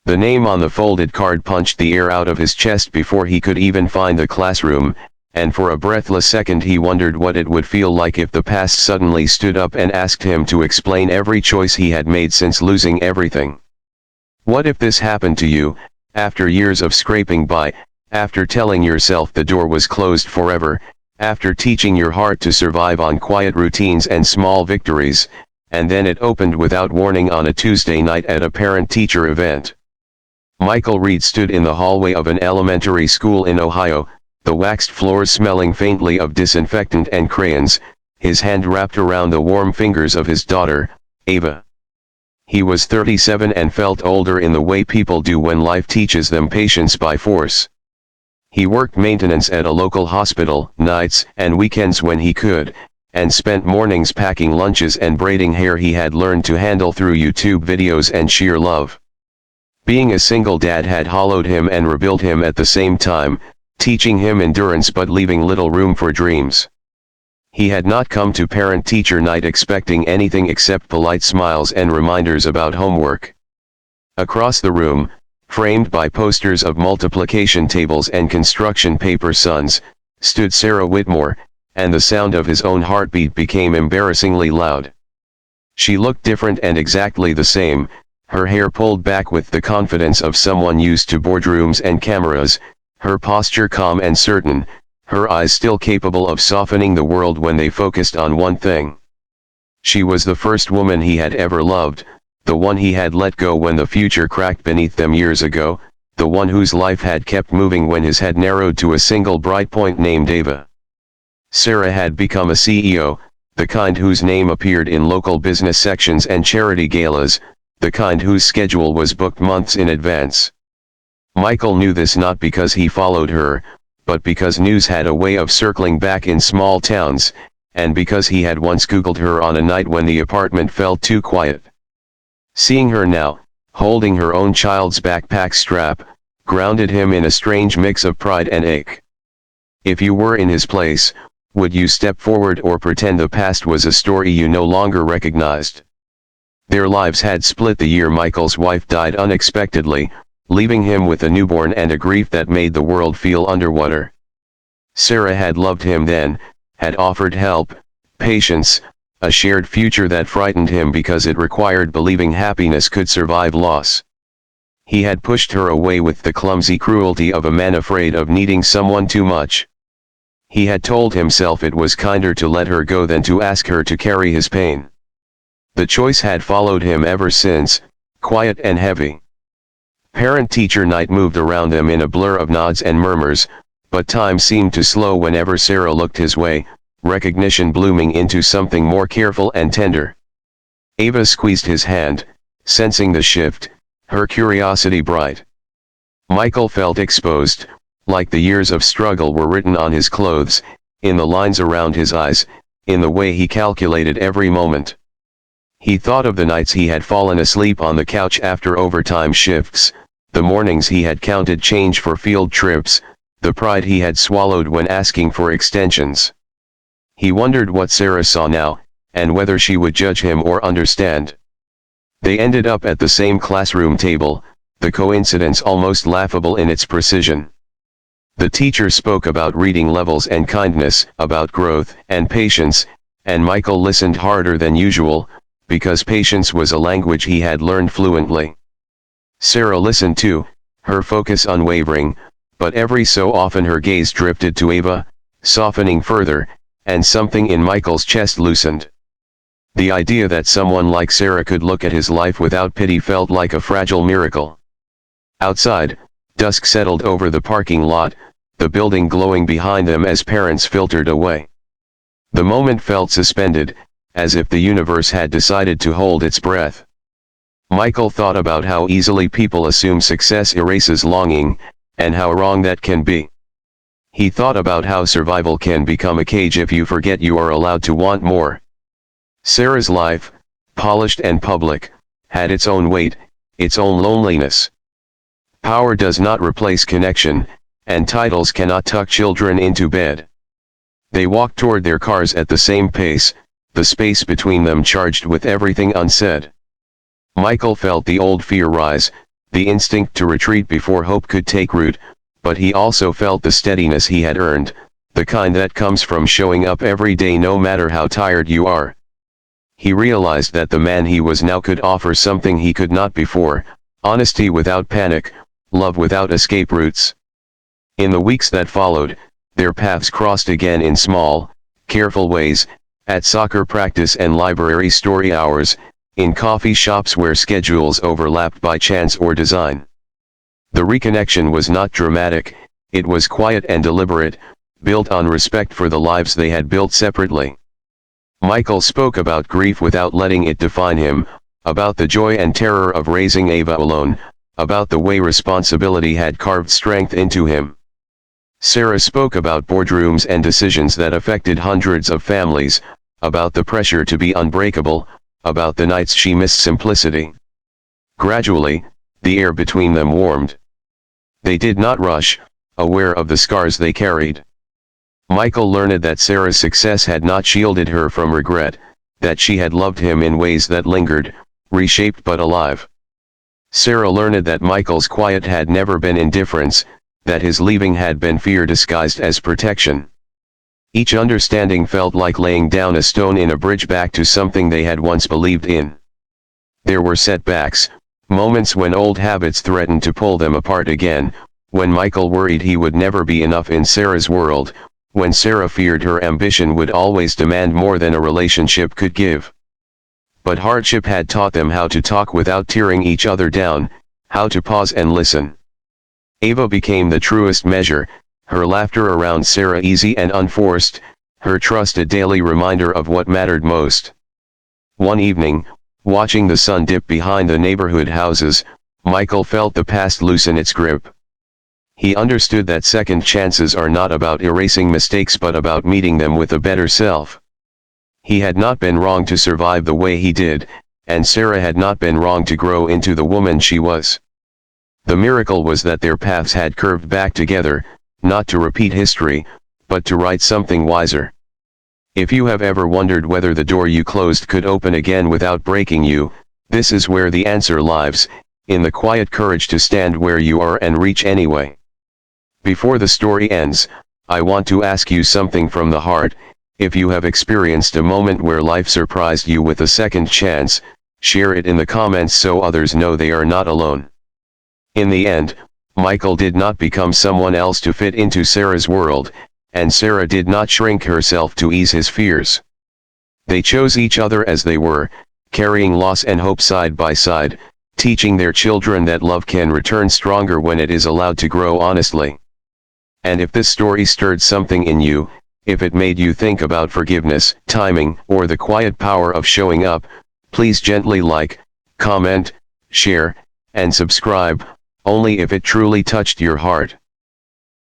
The name on the folded card punched the air out of his chest before he could even find the classroom, and for a breathless second he wondered what it would feel like if the past suddenly stood up and asked him to explain every choice he had made since losing everything. What if this happened to you, after years of scraping by, after telling yourself the door was closed forever, after teaching your heart to survive on quiet routines and small victories, and then it opened without warning on a Tuesday night at a parent-teacher event? Michael Reed stood in the hallway of an elementary school in Ohio, the waxed floors smelling faintly of disinfectant and crayons, his hand wrapped around the warm fingers of his daughter, Ava. He was 37 and felt older in the way people do when life teaches them patience by force. He worked maintenance at a local hospital, nights and weekends when he could, and spent mornings packing lunches and braiding hair he had learned to handle through YouTube videos and sheer love. Being a single dad had hollowed him and rebuilt him at the same time, teaching him endurance but leaving little room for dreams. He had not come to parent-teacher night expecting anything except polite smiles and reminders about homework. Across the room, framed by posters of multiplication tables and construction paper sons, stood Sarah Whitmore, and the sound of his own heartbeat became embarrassingly loud. She looked different and exactly the same, her hair pulled back with the confidence of someone used to boardrooms and cameras, her posture calm and certain, her eyes still capable of softening the world when they focused on one thing. She was the first woman he had ever loved, the one he had let go when the future cracked beneath them years ago, the one whose life had kept moving when his head narrowed to a single bright point named Ava. Sarah had become a CEO, the kind whose name appeared in local business sections and charity galas, the kind whose schedule was booked months in advance. Michael knew this not because he followed her, but because news had a way of circling back in small towns, and because he had once Googled her on a night when the apartment felt too quiet. Seeing her now, holding her own child's backpack strap, grounded him in a strange mix of pride and ache. If you were in his place, would you step forward or pretend the past was a story you no longer recognized? Their lives had split the year Michael's wife died unexpectedly, leaving him with a newborn and a grief that made the world feel underwater. Sarah had loved him then, had offered help, patience, a shared future that frightened him because it required believing happiness could survive loss. He had pushed her away with the clumsy cruelty of a man afraid of needing someone too much. He had told himself it was kinder to let her go than to ask her to carry his pain. The choice had followed him ever since, quiet and heavy. Parent-teacher night moved around them in a blur of nods and murmurs, but time seemed to slow whenever Sarah looked his way, recognition blooming into something more careful and tender. Ava squeezed his hand, sensing the shift, her curiosity bright. Michael felt exposed, like the years of struggle were written on his clothes, in the lines around his eyes, in the way he calculated every moment. He thought of the nights he had fallen asleep on the couch after overtime shifts, the mornings he had counted change for field trips, the pride he had swallowed when asking for extensions. He wondered what Sarah saw now, and whether she would judge him or understand. They ended up at the same classroom table, the coincidence almost laughable in its precision. The teacher spoke about reading levels and kindness, about growth and patience, and Michael listened harder than usual, because patience was a language he had learned fluently. Sarah listened too, her focus unwavering, but every so often her gaze drifted to Ava, softening further, and something in Michael's chest loosened. The idea that someone like Sarah could look at his life without pity felt like a fragile miracle. Outside, dusk settled over the parking lot, the building glowing behind them as parents filtered away. The moment felt suspended, as if the universe had decided to hold its breath. Michael thought about how easily people assume success erases longing, and how wrong that can be. He thought about how survival can become a cage if you forget you are allowed to want more. Sarah's life, polished and public, had its own weight, its own loneliness. Power does not replace connection, and titles cannot tuck children into bed. They walked toward their cars at the same pace, the space between them charged with everything unsaid. Michael felt the old fear rise, the instinct to retreat before hope could take root, but he also felt the steadiness he had earned, the kind that comes from showing up every day no matter how tired you are. He realized that the man he was now could offer something he could not before: honesty without panic, love without escape routes. In the weeks that followed, their paths crossed again in small, careful ways, at soccer practice and library story hours, in coffee shops where schedules overlapped by chance or design. The reconnection was not dramatic, it was quiet and deliberate, built on respect for the lives they had built separately. Michael spoke about grief without letting it define him, about the joy and terror of raising Ava alone, about the way responsibility had carved strength into him. Sarah spoke about boardrooms and decisions that affected hundreds of families, about the pressure to be unbreakable, about the nights she missed simplicity. Gradually, the air between them warmed. They did not rush, aware of the scars they carried. Michael learned that Sarah's success had not shielded her from regret, that she had loved him in ways that lingered, reshaped but alive. Sarah learned that Michael's quiet had never been indifference, that his leaving had been fear disguised as protection. Each understanding felt like laying down a stone in a bridge back to something they had once believed in. There were setbacks, moments when old habits threatened to pull them apart again, when Michael worried he would never be enough in Sarah's world, when Sarah feared her ambition would always demand more than a relationship could give. But hardship had taught them how to talk without tearing each other down, how to pause and listen. Ava became the truest measure, her laughter around Sarah easy and unforced, her trust a daily reminder of what mattered most. One evening, watching the sun dip behind the neighborhood houses, Michael felt the past loosen its grip. He understood that second chances are not about erasing mistakes but about meeting them with a better self. He had not been wrong to survive the way he did, and Sarah had not been wrong to grow into the woman she was. The miracle was that their paths had curved back together, not to repeat history, but to write something wiser. If you have ever wondered whether the door you closed could open again without breaking you, this is where the answer lies, in the quiet courage to stand where you are and reach anyway. Before the story ends, I want to ask you something from the heart. If you have experienced a moment where life surprised you with a second chance, share it in the comments so others know they are not alone. In the end, Michael did not become someone else to fit into Sarah's world, and Sarah did not shrink herself to ease his fears. They chose each other as they were, carrying loss and hope side by side, teaching their children that love can return stronger when it is allowed to grow honestly. And if this story stirred something in you, if it made you think about forgiveness, timing, or the quiet power of showing up, please gently like, comment, share, and subscribe, only if it truly touched your heart.